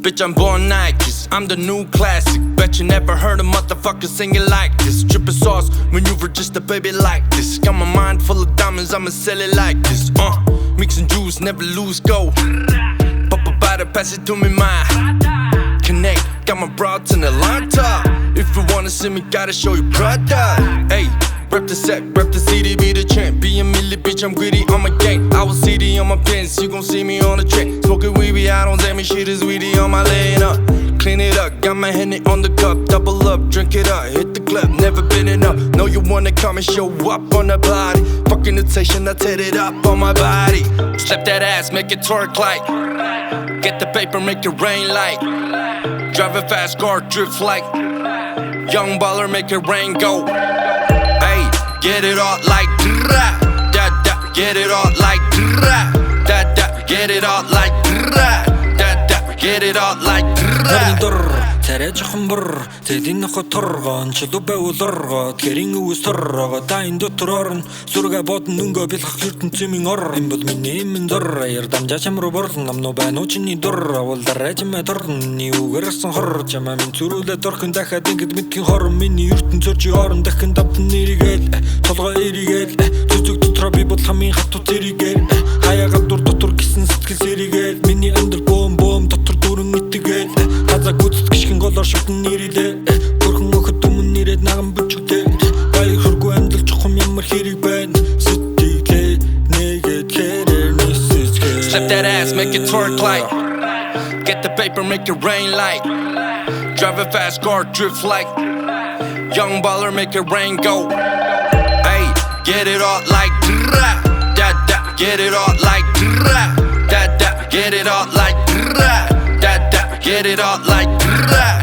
Bitch, I'm born Nikes, I'm the new classic. Bet you never heard a motherfucker sing it like this. Drippin' sauce when you were just a baby like this. Got my mind full of diamonds, I'ma sell it like this. Mixing juice, never lose go. Pop a bottle, pass it to me, my connect, got my broads in the line top. If you wanna see me, gotta show you product. Ayy, rep the set, rep the CD, be the champ. Be a milli, bitch, I'm greedy on my gang. I was CD on my pants, you gon' see me on the track. Smoking weedy, I don't say me shit is weedy on my lane up. Clean it up, got my Henny on the cup. Double up, drink it up, hit the club, never been enough. Know you wanna come and show up on the body. Fucking attention, I tear it up on my body. Slap that ass, make it twerk like. Get the paper, make it rain like. Drive a fast car, drift like. Young baller, make it rain go. Ayy, get it all like da da. Get it all like da da. Get it all like da da. Get it all like da. Царай жоохон бүр зэлийн нохо торгон чулуу байвуулорго гэрийн өвс торрого та энэ дотор орно зүргээ бодон нүнгөө бэлгэх ертөнцийн ор энэ бол миний минь дор яар дамжаа чамруу борлон намнуу байна уу чиний дор авалдараа чимээ торны үгэрсэн хор чамаа минь зүрүүлээ дорхон дахиад ингэд мэдхийн хор миний ертөнцөөр чи орон дахин давтан нэргээл толгой эргээл зүзүг дотроо би бол хамгийн хатуу зэрэгээл хаяга дур дотор гисэн сэтгэл зэрэгээл миний амьдрал бом дотор дүрэн итгэгээл газаа гүцэтгэж голоор шатн нэрэлээ бүрхэн өхөд өмнө нэрээд наган бүжигтэй баяр хүргүй амьдрал чухам ямар хэрэг байна сэтгэлээ нэгэд хэрэг нисэжгээ. Slap that ass, make it twerk like. Get the paper, make it rain like. Drive a fast car, drift like. Young baller, make it rain go. Ayy, get it all like da da. Get it all like da da. Get it all like da da. Get it all like da.